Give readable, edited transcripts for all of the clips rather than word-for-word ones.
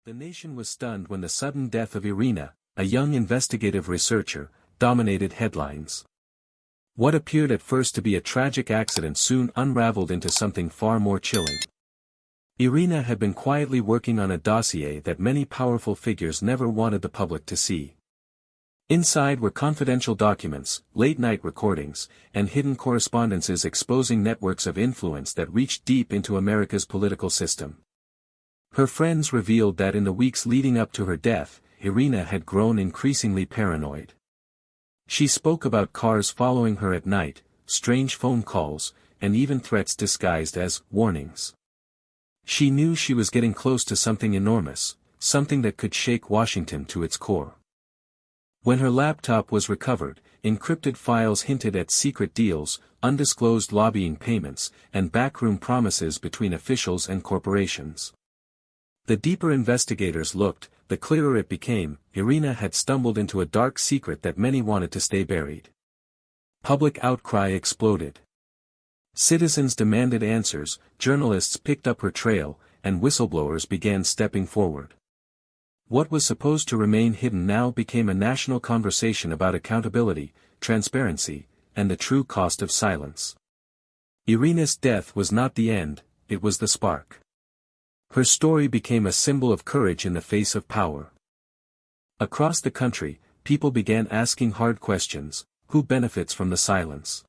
The nation was stunned when the sudden death of Iryna, a young investigative researcher, dominated headlines. What appeared at first to be a tragic accident soon unraveled into something far more chilling. Iryna had been quietly working on a dossier that many powerful figures never wanted the public to see. Inside were confidential documents, late-night recordings, and hidden correspondences exposing networks of influence that reached deep into America's political system. Her friends revealed that in the weeks leading up to her death, Iryna had grown increasingly paranoid. She spoke about cars following her at night, strange phone calls, and even threats disguised as warnings. She knew she was getting close to something enormous, something that could shake Washington to its core. When her laptop was recovered, encrypted files hinted at secret deals, undisclosed lobbying payments, and backroom promises between officials and corporations. The deeper investigators looked, the clearer it became, Iryna had stumbled into a dark secret that many wanted to stay buried. Public outcry exploded. Citizens demanded answers, journalists picked up her trail, and whistleblowers began stepping forward. What was supposed to remain hidden now became a national conversation about accountability, transparency, and the true cost of silence. Iryna's death was not the end, it was the spark. Her story became a symbol of courage in the face of power. Across the country, people began asking hard questions: who benefits from the silence?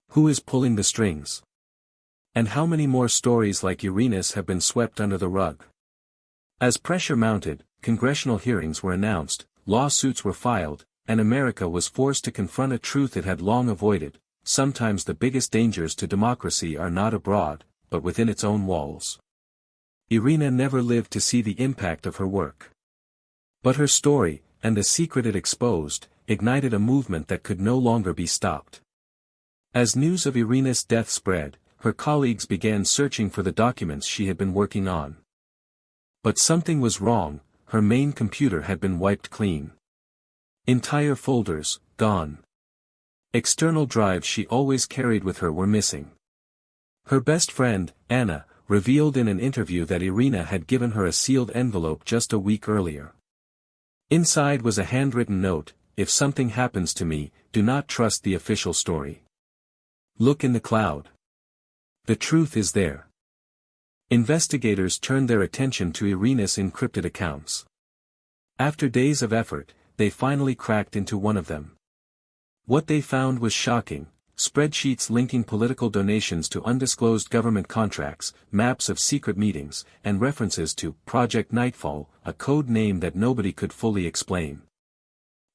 Who is pulling the strings? And how many more stories like Iryna's have been swept under the rug? As pressure mounted, congressional hearings were announced, lawsuits were filed, and America was forced to confront a truth it had long avoided: sometimes the biggest dangers to democracy are not abroad, but within its own walls. Iryna never lived to see the impact of her work. But her story, and the secret it exposed, ignited a movement that could no longer be stopped. As news of Iryna's death spread, her colleagues began searching for the documents she had been working on. But something was wrong: her main computer had been wiped clean. Entire folders, gone. External drives she always carried with her were missing. Her best friend, Anna, revealed in an interview that Iryna had given her a sealed envelope just a week earlier. Inside was a handwritten note: if something happens to me, do not trust the official story. Look in the cloud. The truth is there. Investigators turned their attention to Iryna's encrypted accounts. After days of effort, they finally cracked into one of them. What they found was shocking: spreadsheets linking political donations to undisclosed government contracts, maps of secret meetings, and references to Project Nightfall, a code name that nobody could fully explain.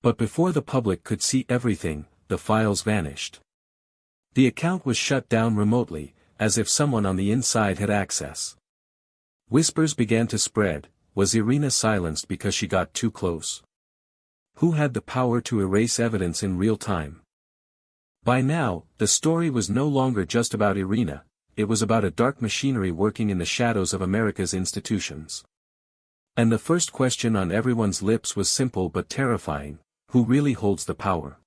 But before the public could see everything, the files vanished. The account was shut down remotely, as if someone on the inside had access. Whispers began to spread: was Iryna silenced because she got too close? Who had the power to erase evidence in real time? By now, the story was no longer just about Iryna, it was about a dark machinery working in the shadows of America's institutions. And the first question on everyone's lips was simple but terrifying: who really holds the power?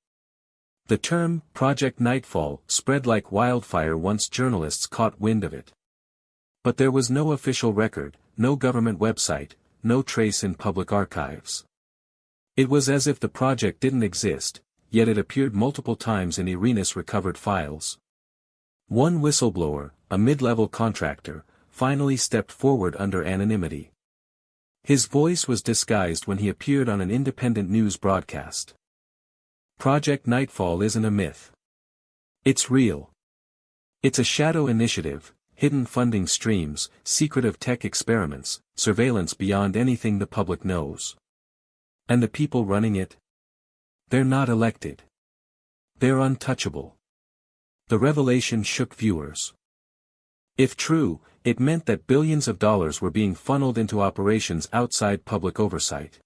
The term, Project Nightfall, spread like wildfire once journalists caught wind of it. But there was no official record, no government website, no trace in public archives. It was as if the project didn't exist, yet it appeared multiple times in Iryna's recovered files. One whistleblower, a mid-level contractor, finally stepped forward under anonymity. His voice was disguised when he appeared on an independent news broadcast. Project Nightfall isn't a myth. It's real. It's a shadow initiative, hidden funding streams, secretive tech experiments, surveillance beyond anything the public knows. And the people running it? They're not elected. They're untouchable. The revelation shook viewers. If true, it meant that billions of dollars were being funneled into operations outside public oversight.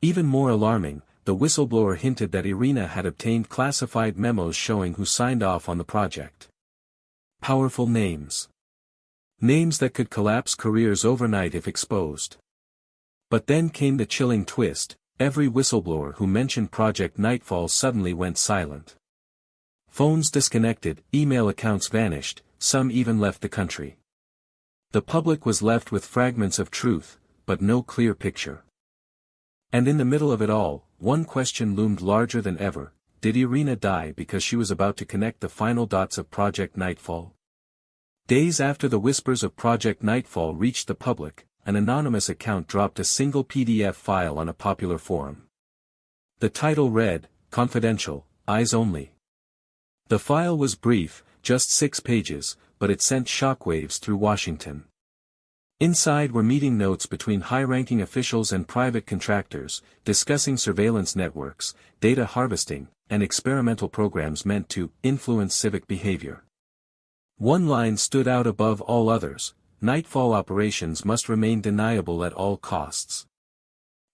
Even more alarming, the whistleblower hinted that Iryna had obtained classified memos showing who signed off on the project. Powerful names. Names that could collapse careers overnight if exposed. But then came the chilling twist: every whistleblower who mentioned Project Nightfall suddenly went silent. Phones disconnected, email accounts vanished, some even left the country. The public was left with fragments of truth, but no clear picture. And in the middle of it all, one question loomed larger than ever: did Iryna die because she was about to connect the final dots of Project Nightfall? Days after the whispers of Project Nightfall reached the public, an anonymous account dropped a single PDF file on a popular forum. The title read, "Confidential, Eyes Only." The file was brief, just 6 pages, but it sent shockwaves through Washington. Inside were meeting notes between high-ranking officials and private contractors, discussing surveillance networks, data harvesting, and experimental programs meant to influence civic behavior. One line stood out above all others: Nightfall operations must remain deniable at all costs.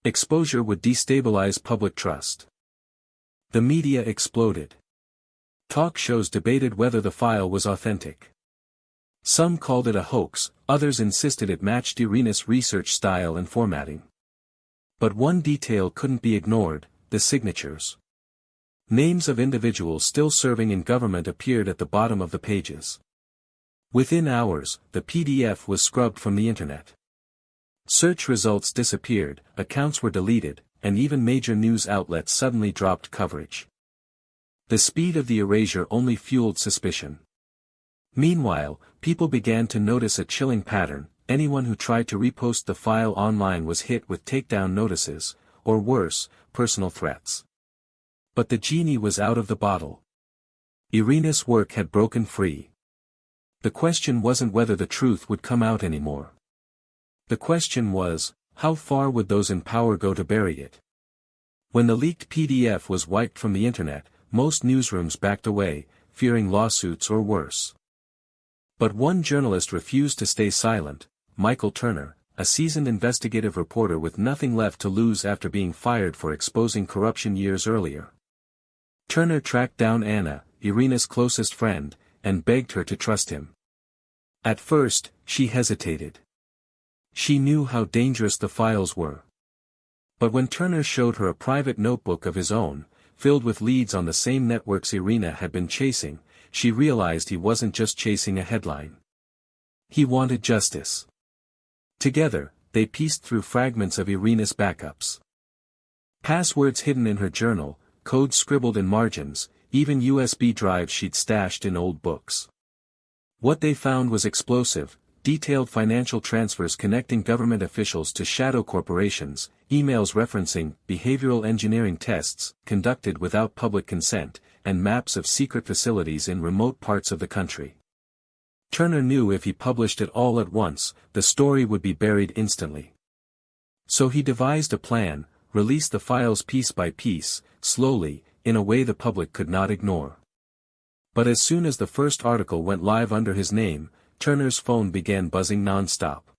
Exposure would destabilize public trust. The media exploded. Talk shows debated whether the file was authentic. Some called it a hoax, others insisted it matched Iryna's research style and formatting. But one detail couldn't be ignored: the signatures. Names of individuals still serving in government appeared at the bottom of the pages. Within hours, the PDF was scrubbed from the internet. Search results disappeared, accounts were deleted, and even major news outlets suddenly dropped coverage. The speed of the erasure only fueled suspicion. Meanwhile, people began to notice a chilling pattern: anyone who tried to repost the file online was hit with takedown notices, or worse, personal threats. But the genie was out of the bottle. Iryna's work had broken free. The question wasn't whether the truth would come out anymore. The question was, how far would those in power go to bury it? When the leaked PDF was wiped from the internet, most newsrooms backed away, fearing lawsuits or worse. But one journalist refused to stay silent: Michael Turner, a seasoned investigative reporter with nothing left to lose after being fired for exposing corruption years earlier. Turner tracked down Anna, Iryna's closest friend, and begged her to trust him. At first, she hesitated. She knew how dangerous the files were. But when Turner showed her a private notebook of his own, filled with leads on the same networks Iryna had been chasing, she realized he wasn't just chasing a headline. He wanted justice. Together, they pieced through fragments of Iryna's backups. Passwords hidden in her journal, codes scribbled in margins, even USB drives she'd stashed in old books. What they found was explosive: detailed financial transfers connecting government officials to shadow corporations, emails referencing behavioral engineering tests conducted without public consent, and maps of secret facilities in remote parts of the country. Turner knew if he published it all at once, the story would be buried instantly. So he devised a plan: release the files piece by piece, slowly, in a way the public could not ignore. But as soon as the first article went live under his name, Turner's phone began buzzing non-stop.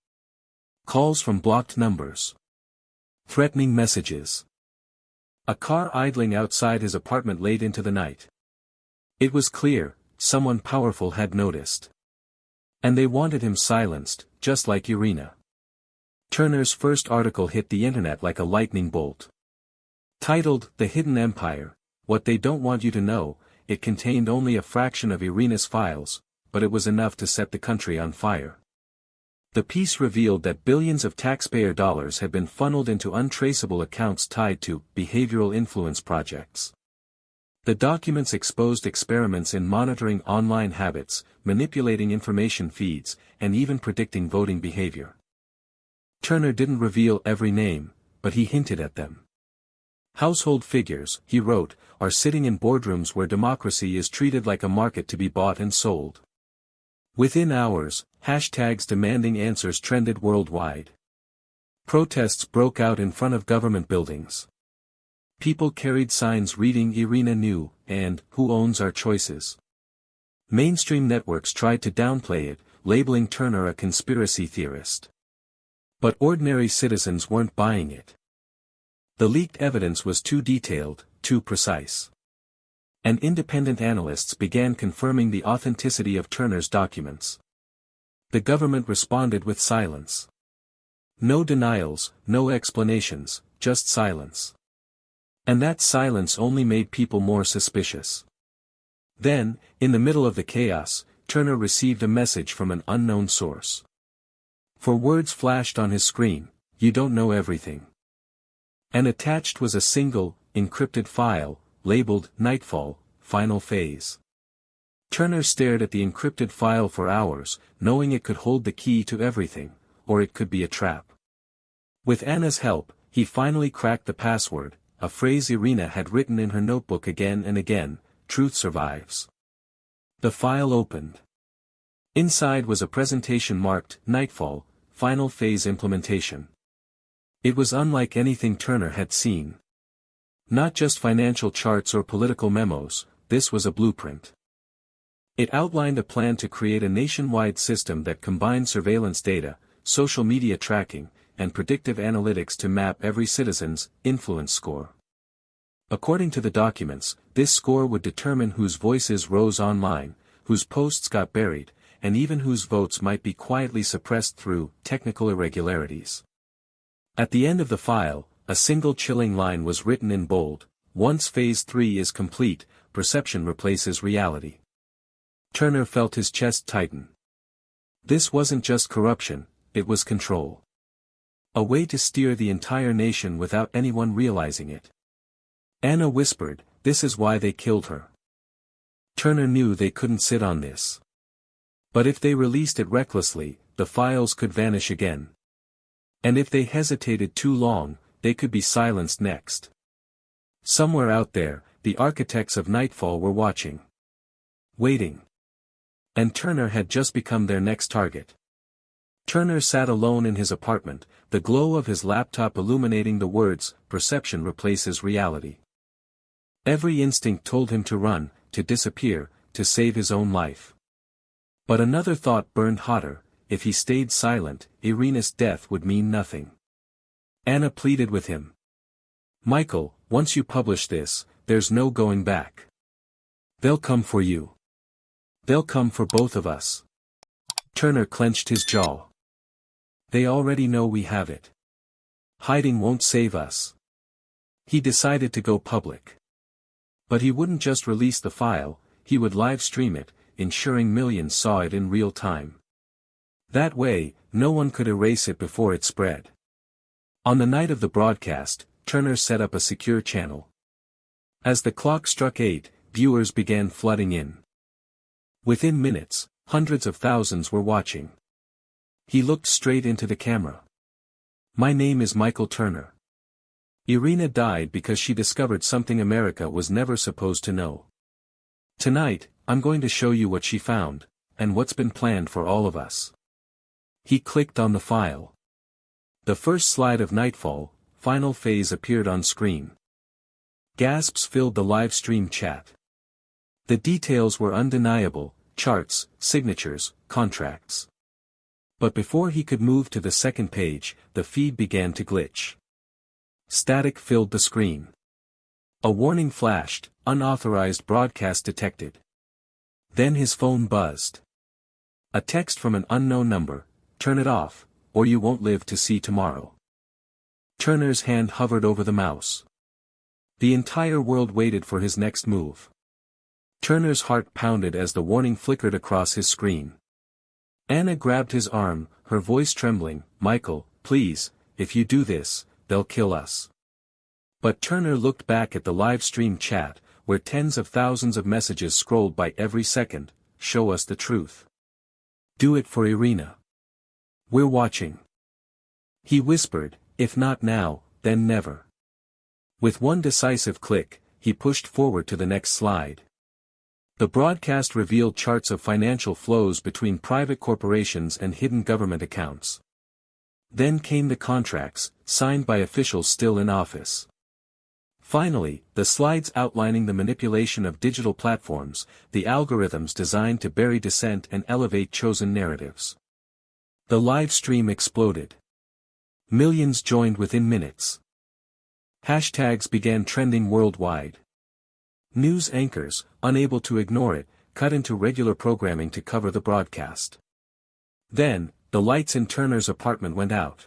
Calls from blocked numbers. Threatening messages. A car idling outside his apartment late into the night. It was clear, someone powerful had noticed. And they wanted him silenced, just like Iryna. Turner's first article hit the internet like a lightning bolt. Titled, "The Hidden Empire, What They Don't Want You to Know," it contained only a fraction of Iryna's files, but it was enough to set the country on fire. The piece revealed that billions of taxpayer dollars had been funneled into untraceable accounts tied to behavioral influence projects. The documents exposed experiments in monitoring online habits, manipulating information feeds, and even predicting voting behavior. Turner didn't reveal every name, but he hinted at them. Household figures, he wrote, are sitting in boardrooms where democracy is treated like a market to be bought and sold. Within hours, hashtags demanding answers trended worldwide. Protests broke out in front of government buildings. People carried signs reading "Iryna knew," and "Who owns our choices?" Mainstream networks tried to downplay it, labeling Turner a conspiracy theorist. But ordinary citizens weren't buying it. The leaked evidence was too detailed, too precise. And independent analysts began confirming the authenticity of Turner's documents. The government responded with silence. No denials, no explanations, just silence. And that silence only made people more suspicious. Then, in the middle of the chaos, Turner received a message from an unknown source. 4 words flashed on his screen: you don't know everything. And attached was a single, encrypted file, labeled Nightfall, Final Phase. Turner stared at the encrypted file for hours, knowing it could hold the key to everything, or it could be a trap. With Anna's help, he finally cracked the password, a phrase Iryna had written in her notebook again and again: "Truth survives." The file opened. Inside was a presentation marked Nightfall, Final Phase Implementation. It was unlike anything Turner had seen. Not just financial charts or political memos, this was a blueprint. It outlined a plan to create a nationwide system that combined surveillance data, social media tracking, and predictive analytics to map every citizen's influence score. According to the documents, this score would determine whose voices rose online, whose posts got buried, and even whose votes might be quietly suppressed through technical irregularities. At the end of the file, a single chilling line was written in bold: "Once Phase 3 is complete, perception replaces reality." Turner felt his chest tighten. This wasn't just corruption, it was control. A way to steer the entire nation without anyone realizing it. Anna whispered, "This is why they killed her." Turner knew they couldn't sit on this. But if they released it recklessly, the files could vanish again. And if they hesitated too long, they could be silenced next. Somewhere out there, the architects of Nightfall were watching. Waiting. And Turner had just become their next target. Turner sat alone in his apartment, the glow of his laptop illuminating the words, "Perception replaces reality." Every instinct told him to run, to disappear, to save his own life. But another thought burned hotter: if he stayed silent, Iryna's death would mean nothing. Anna pleaded with him. "Michael, once you publish this, there's no going back. They'll come for you. They'll come for both of us." Turner clenched his jaw. "They already know we have it. Hiding won't save us." He decided to go public. But he wouldn't just release the file, he would live stream it, ensuring millions saw it in real time. That way, no one could erase it before it spread. On the night of the broadcast, Turner set up a secure channel. As the clock struck 8, viewers began flooding in. Within minutes, hundreds of thousands were watching. He looked straight into the camera. "My name is Michael Turner. Iryna died because she discovered something America was never supposed to know. Tonight, I'm going to show you what she found, and what's been planned for all of us." He clicked on the file. The first slide of Nightfall, Final Phase appeared on screen. Gasps filled the live stream chat. The details were undeniable: charts, signatures, contracts. But before he could move to the second page, the feed began to glitch. Static filled the screen. A warning flashed: "Unauthorized broadcast detected." Then his phone buzzed. A text from an unknown number: "Turn it off, or you won't live to see tomorrow." Turner's hand hovered over the mouse. The entire world waited for his next move. Turner's heart pounded as the warning flickered across his screen. Anna grabbed his arm, her voice trembling. "Michael, please, if you do this, they'll kill us." But Turner looked back at the live stream chat, where tens of thousands of messages scrolled by every second: "Show us the truth. Do it for Iryna. We're watching." He whispered, "If not now, then never." With one decisive click, he pushed forward to the next slide. The broadcast revealed charts of financial flows between private corporations and hidden government accounts. Then came the contracts, signed by officials still in office. Finally, the slides outlining the manipulation of digital platforms, the algorithms designed to bury dissent and elevate chosen narratives. The live stream exploded. Millions joined within minutes. Hashtags began trending worldwide. News anchors, unable to ignore it, cut into regular programming to cover the broadcast. Then, the lights in Turner's apartment went out.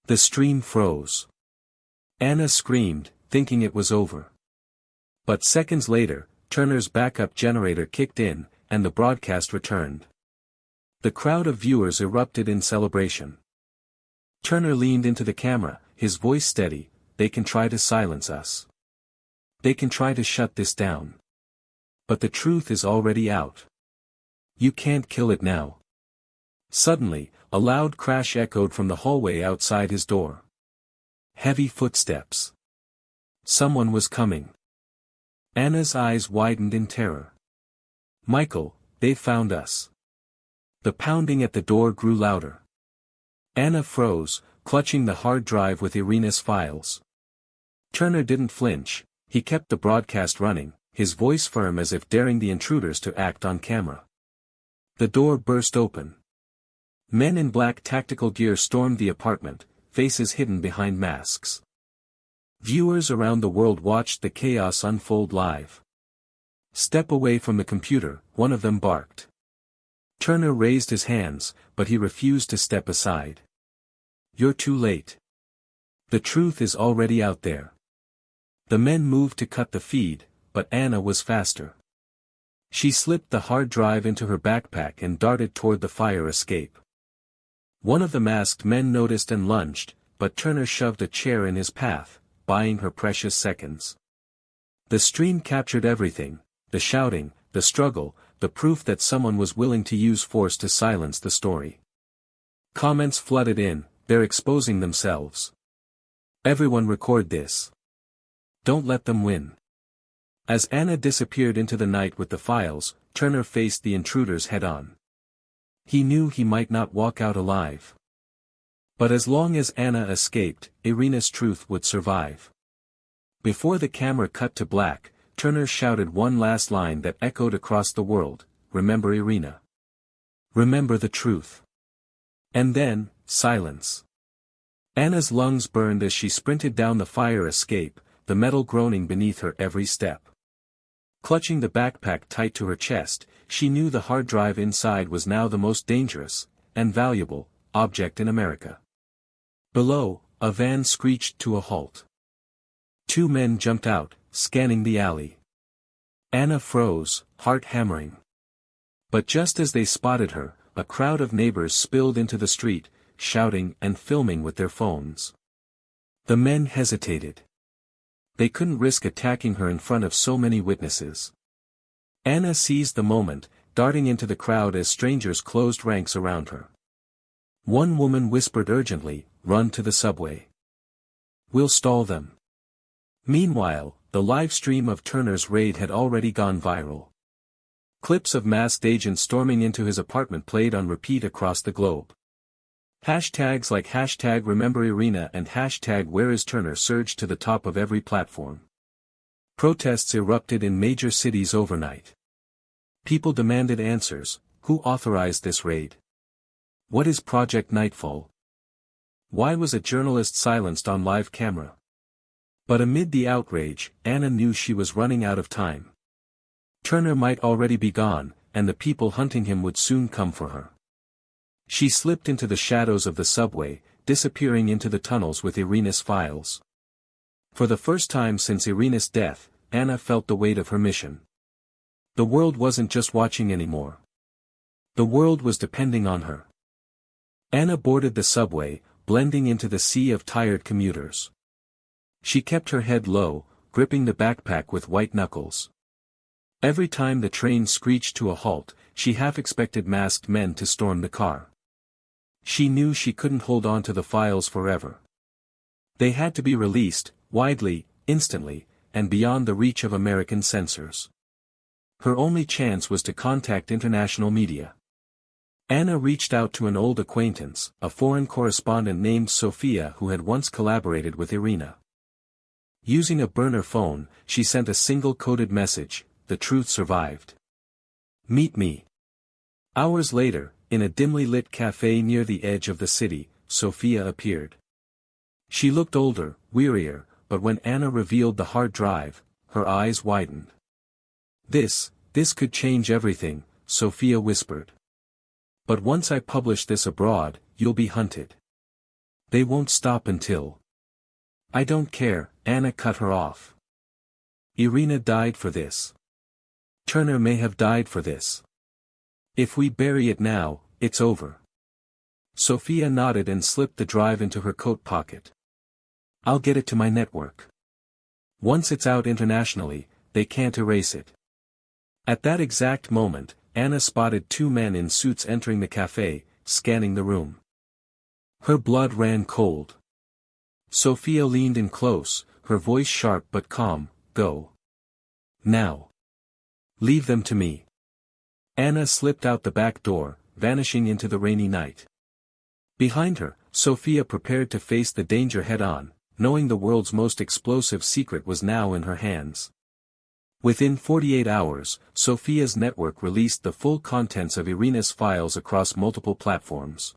The stream froze. Anna screamed, thinking it was over. But seconds later, Turner's backup generator kicked in, and the broadcast returned. The crowd of viewers erupted in celebration. Turner leaned into the camera, his voice steady. They can try to silence us. They can try to shut this down. But the truth is already out. You can't kill it now. Suddenly, a loud crash echoed from the hallway outside his door. Heavy footsteps. Someone was coming. Anna's eyes widened in terror. Michael, they've found us. The pounding at the door grew louder. Anna froze, clutching the hard drive with Iryna's files. Turner didn't flinch, he kept the broadcast running, his voice firm as if daring the intruders to act on camera. The door burst open. Men in black tactical gear stormed the apartment, faces hidden behind masks. Viewers around the world watched the chaos unfold live. Step away from the computer, one of them barked. Turner raised his hands, but he refused to step aside. You're too late. The truth is already out there. The men moved to cut the feed, but Anna was faster. She slipped the hard drive into her backpack and darted toward the fire escape. One of the masked men noticed and lunged, but Turner shoved a chair in his path, buying her precious seconds. The stream captured everything, the shouting, the struggle, the proof that someone was willing to use force to silence the story. Comments flooded in, they're exposing themselves. Everyone record this. Don't let them win. As Anna disappeared into the night with the files, Turner faced the intruders head-on. He knew he might not walk out alive. But as long as Anna escaped, Iryna's truth would survive. Before the camera cut to black, Turner shouted one last line that echoed across the world, "Remember Iryna. Remember the truth." And then, silence. Anna's lungs burned as she sprinted down the fire escape, the metal groaning beneath her every step. Clutching the backpack tight to her chest, she knew the hard drive inside was now the most dangerous, and valuable, object in America. Below, a van screeched to a halt. Two men jumped out, scanning the alley. Anna froze, heart hammering. But just as they spotted her, a crowd of neighbors spilled into the street, shouting and filming with their phones. The men hesitated. They couldn't risk attacking her in front of so many witnesses. Anna seized the moment, darting into the crowd as strangers closed ranks around her. One woman whispered urgently, "Run to the subway. We'll stall them." Meanwhile, the live stream of Turner's raid had already gone viral. Clips of masked agents storming into his apartment played on repeat across the globe. Hashtags like #RememberIryna and #WhereIsTurner surged to the top of every platform. Protests erupted in major cities overnight. People demanded answers. Who authorized this raid? What is Project Nightfall? Why was a journalist silenced on live camera? But amid the outrage, Anna knew she was running out of time. Turner might already be gone, and the people hunting him would soon come for her. She slipped into the shadows of the subway, disappearing into the tunnels with Iryna's files. For the first time since Iryna's death, Anna felt the weight of her mission. The world wasn't just watching anymore. The world was depending on her. Anna boarded the subway, blending into the sea of tired commuters. She kept her head low, gripping the backpack with white knuckles. Every time the train screeched to a halt, she half expected masked men to storm the car. She knew she couldn't hold on to the files forever. They had to be released, widely, instantly, and beyond the reach of American censors. Her only chance was to contact international media. Anna reached out to an old acquaintance, a foreign correspondent named Sophia who had once collaborated with Iryna. Using a burner phone, she sent a single coded message: "The truth survived. Meet me." Hours later, in a dimly lit cafe near the edge of the city, Sophia appeared. She looked older, wearier, but when Anna revealed the hard drive, her eyes widened. This could change everything," Sophia whispered. "But once I publish this abroad, you'll be hunted. They won't stop until—" "I don't care," Anna cut her off. "Iryna died for this. Turner may have died for this. If we bury it now, it's over. Sophia nodded and slipped the drive into her coat pocket. I'll get it to my network. Once it's out internationally, they can't erase it. At that exact moment, Anna spotted two men in suits entering the cafe, scanning the room. Her blood ran cold. Sophia leaned in close, her voice sharp but calm. Go. Now. Leave them to me. Anna slipped out the back door, vanishing into the rainy night. Behind her, Sophia prepared to face the danger head-on, knowing the world's most explosive secret was now in her hands. Within 48 hours, Sophia's network released the full contents of Iryna's files across multiple platforms.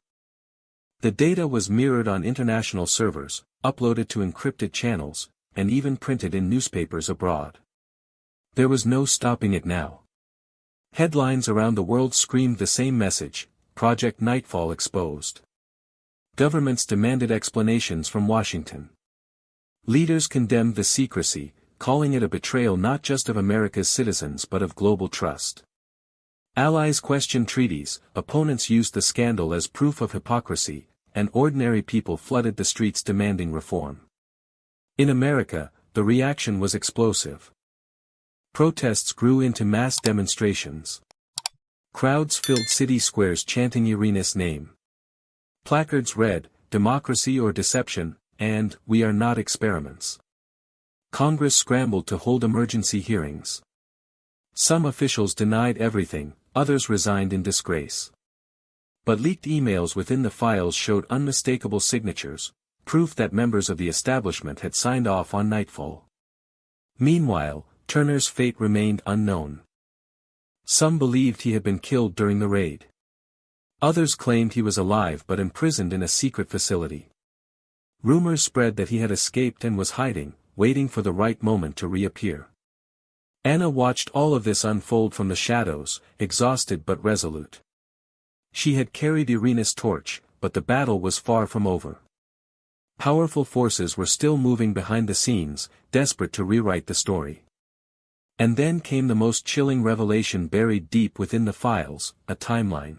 The data was mirrored on international servers, uploaded to encrypted channels, and even printed in newspapers abroad. There was no stopping it now. Headlines around the world screamed the same message: Project Nightfall exposed. Governments demanded explanations from Washington. Leaders condemned the secrecy, calling it a betrayal not just of America's citizens but of global trust. Allies questioned treaties, opponents used the scandal as proof of hypocrisy, and ordinary people flooded the streets demanding reform. In America, the reaction was explosive. Protests grew into mass demonstrations. Crowds filled city squares chanting Iryna's name. Placards read, "Democracy or deception," and "We are not experiments." Congress scrambled to hold emergency hearings. Some officials denied everything, others resigned in disgrace. But leaked emails within the files showed unmistakable signatures, proof that members of the establishment had signed off on Nightfall. Meanwhile, Turner's fate remained unknown. Some believed he had been killed during the raid. Others claimed he was alive but imprisoned in a secret facility. Rumors spread that he had escaped and was hiding, waiting for the right moment to reappear. Anna watched all of this unfold from the shadows, exhausted but resolute. She had carried Iryna's torch, but the battle was far from over. Powerful forces were still moving behind the scenes, desperate to rewrite the story. And then came the most chilling revelation buried deep within the files: a timeline.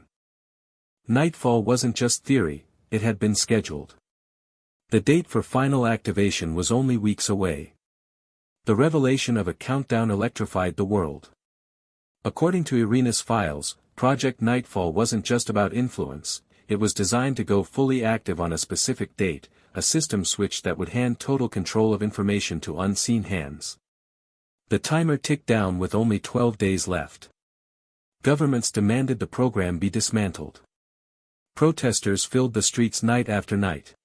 Nightfall wasn't just theory, it had been scheduled. The date for final activation was only weeks away. The revelation of a countdown electrified the world. According to Iryna's files, Project Nightfall wasn't just about influence, it was designed to go fully active on a specific date, a system switch that would hand total control of information to unseen hands. The timer ticked down with only 12 days left. Governments demanded the program be dismantled. Protesters filled the streets night after night.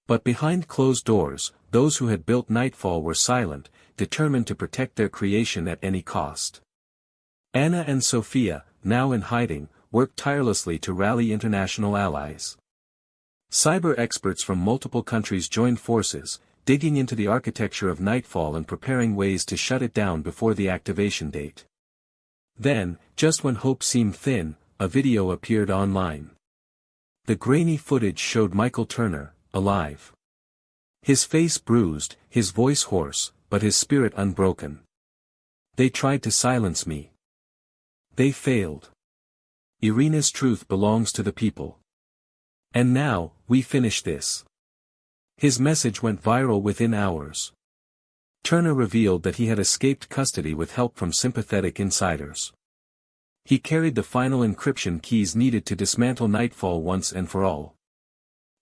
But behind closed doors, those who had built Nightfall were silent, determined to protect their creation at any cost. Anna and Sophia, now in hiding, worked tirelessly to rally international allies. Cyber experts from multiple countries joined forces, digging into the architecture of Nightfall and preparing ways to shut it down before the activation date. Then, just when hope seemed thin, a video appeared online. The grainy footage showed Michael Turner, alive. His face bruised, his voice hoarse, but his spirit unbroken. "They tried to silence me. They failed. Iryna's truth belongs to the people. And now, we finish this." His message went viral within hours. Turner revealed that he had escaped custody with help from sympathetic insiders. He carried the final encryption keys needed to dismantle Nightfall once and for all.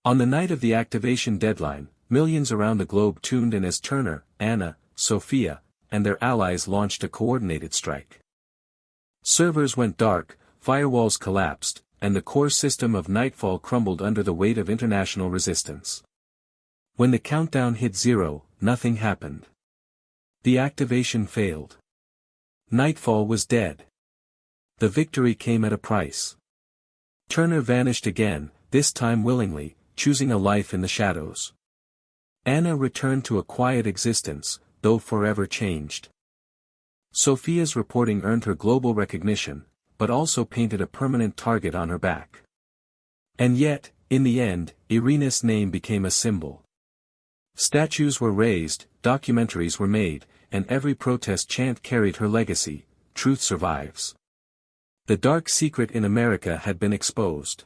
On the night of the activation deadline, millions around the globe tuned in as Turner, Anna, Sophia, and their allies launched a coordinated strike. Servers went dark, firewalls collapsed, and the core system of Nightfall crumbled under the weight of international resistance. When the countdown hit 0, nothing happened. The activation failed. Nightfall was dead. The victory came at a price. Turner vanished again, this time willingly, choosing a life in the shadows. Anna returned to a quiet existence, though forever changed. Sophia's reporting earned her global recognition, but also painted a permanent target on her back. And yet, in the end, Iryna's name became a symbol. Statues were raised, documentaries were made, and every protest chant carried her legacy: truth survives. The dark secret in America had been exposed.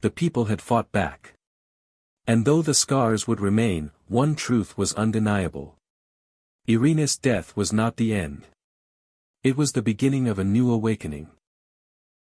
the people had fought back. And though the scars would remain, one truth was undeniable. Iryna's death was not the end. It was the beginning of a new awakening.